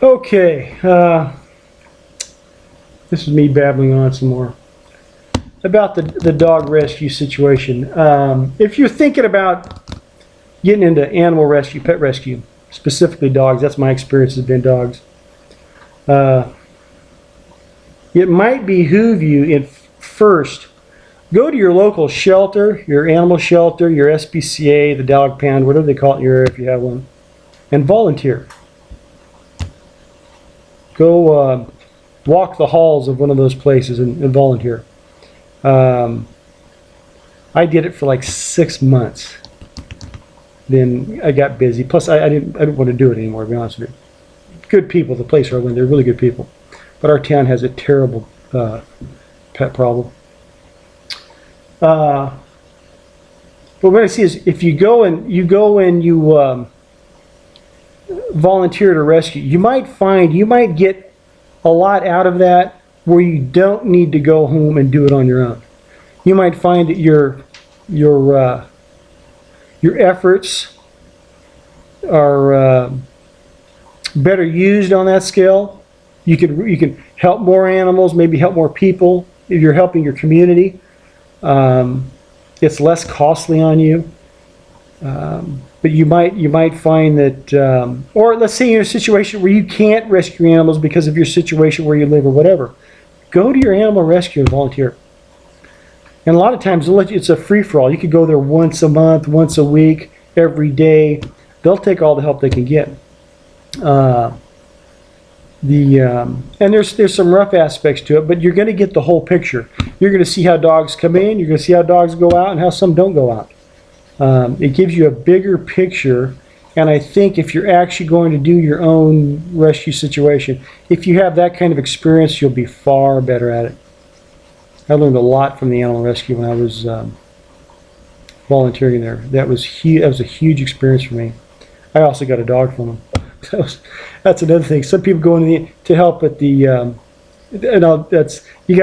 Okay, this is me babbling on some more about the dog rescue situation. If you're thinking about getting into animal rescue, pet rescue, specifically dogs, that's my experience has been dogs. It might behoove you at first, go to your local shelter, your animal shelter, your SPCA, the dog pound, whatever they call it in your area if you have one, and volunteer. Go walk the halls of one of those places and volunteer. I did it for like 6 months. Then I got busy. Plus, I didn't want to do it anymore, to be honest with you. Good people, the place where I went, they're really good people. But our town has a terrible pet problem. But what I see is if you go and you volunteer to rescue, you might get a lot out of that where you don't need to go home and do it on your own. You might find that your efforts are better used on that scale. You can help more animals, maybe help more people. If you're helping your community, it's less costly on you. But you might find that, or let's say you're in a situation where you can't rescue animals because of your situation where you live or whatever. Go to your animal rescue and volunteer. And a lot of times it's a free-for-all. You could go there once a month, once a week, every day. They'll take all the help they can get. And there's some rough aspects to it, but you're going to get the whole picture. You're going to see how dogs come in. You're going to see how dogs go out and how some don't go out. It gives you a bigger picture, and I think if you're actually going to do your own rescue situation, if you have that kind of experience, you'll be far better at it. I learned a lot from the animal rescue when I was volunteering there. That was a huge experience for me. I also got a dog from them. That's another thing. Some people go in to help at the you got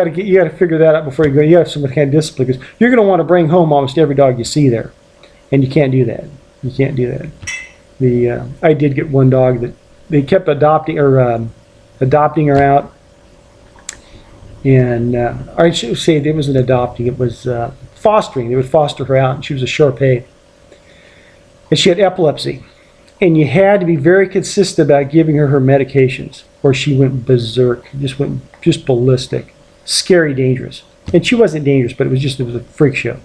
to figure that out before you go. You have some kind of discipline because you're going to want to bring home almost every dog you see there. And you can't do that. You can't do that. I did get one dog that they kept adopting her out, and I should say it wasn't adopting. It was fostering. They would foster her out, and she was a Shar Pei, and she had epilepsy, and you had to be very consistent about giving her medications, or she went berserk, just ballistic, scary, dangerous. And she wasn't dangerous, but it was a freak show.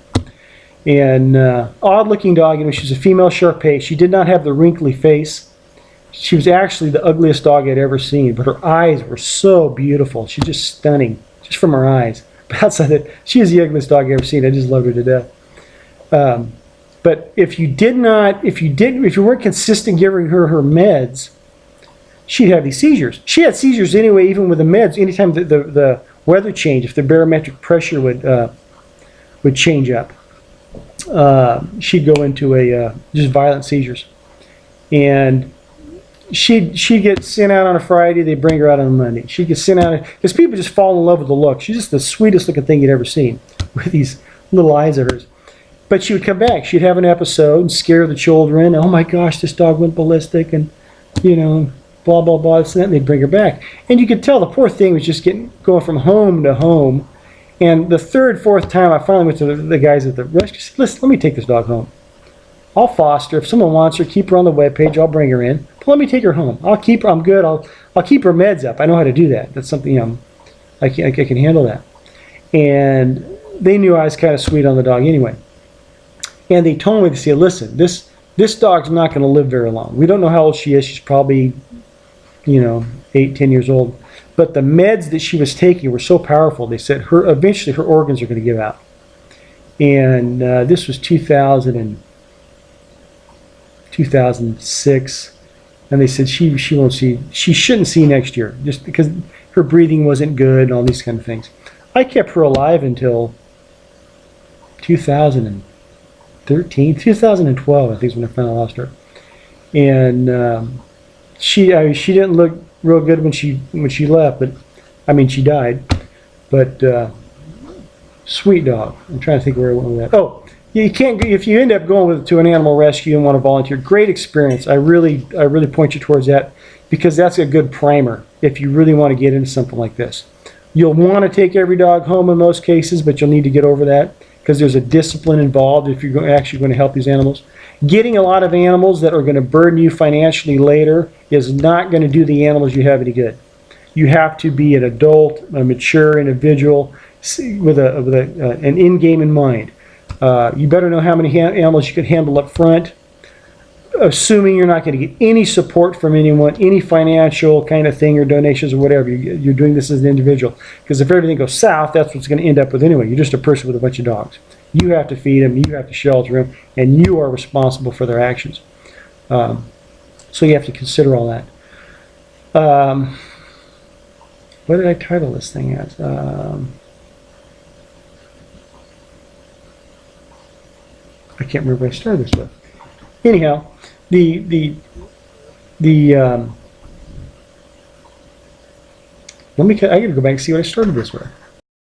And odd-looking dog. She was a female Shar Pei. She did not have the wrinkly face. She was actually the ugliest dog I'd ever seen, but her eyes were so beautiful. She's just stunning, just from her eyes. But outside that, she is the ugliest dog I've ever seen. I just loved her to death. But if you weren't consistent giving her meds, she'd have these seizures. She had seizures anyway, even with the meds. Anytime the weather changed, if the barometric pressure would change up, she'd go into just violent seizures, and she'd get sent out on a Friday. They'd bring her out on a Monday. She'd get sent out because people just fall in love with the look. She's just the sweetest looking thing you'd ever seen with these little eyes of hers. But she would come back. She'd have an episode and scare the children. Oh my gosh, this dog went ballistic, and blah blah blah. And they'd bring her back, and you could tell the poor thing was just going from home to home. And the third, fourth time, I finally went to the guys at the rescue. Said, "Listen, let me take this dog home. I'll foster. If someone wants her, keep her on the webpage. I'll bring her in. But let me take her home. I'll keep her. I'm good. I'll keep her meds up. I know how to do that. That's something I can handle that." And they knew I was kind of sweet on the dog anyway. And they told me, they said, "Listen, this dog's not going to live very long. We don't know how old she is. She's probably, 8, 10 years old. But the meds that she was taking were so powerful, they said eventually her organs are going to give out." And this was 2006, and they said she shouldn't see next year just because her breathing wasn't good and all these kind of things. I kept her alive until 2013, 2012, I think is when I finally lost her. And she didn't look real good when she left, but she died. But sweet dog. I'm trying to think where I went with that. Oh, you can't, if you end up going to an animal rescue and want to volunteer, great experience. I really point you towards that. because that's a good primer if you really want to get into something like this. You'll want to take every dog home in most cases, but you'll need to get over that because there's a discipline involved if you're actually going to help these animals. Getting a lot of animals that are going to burden you financially later is not going to do the animals you have any good. You have to be an adult, a mature individual with an end game in mind. You better know how many animals you can handle up front, assuming you're not going to get any support from anyone, any financial kind of thing or donations or whatever. You're doing this as an individual. Because if everything goes south, that's what's going to end up with anyway. You're just a person with a bunch of dogs. You have to feed them, you have to shelter them, and you are responsible for their actions. So you have to consider all that. What did I title this thing as? I can't remember what I started this with. Anyhow, I gotta go back and see what I started this with.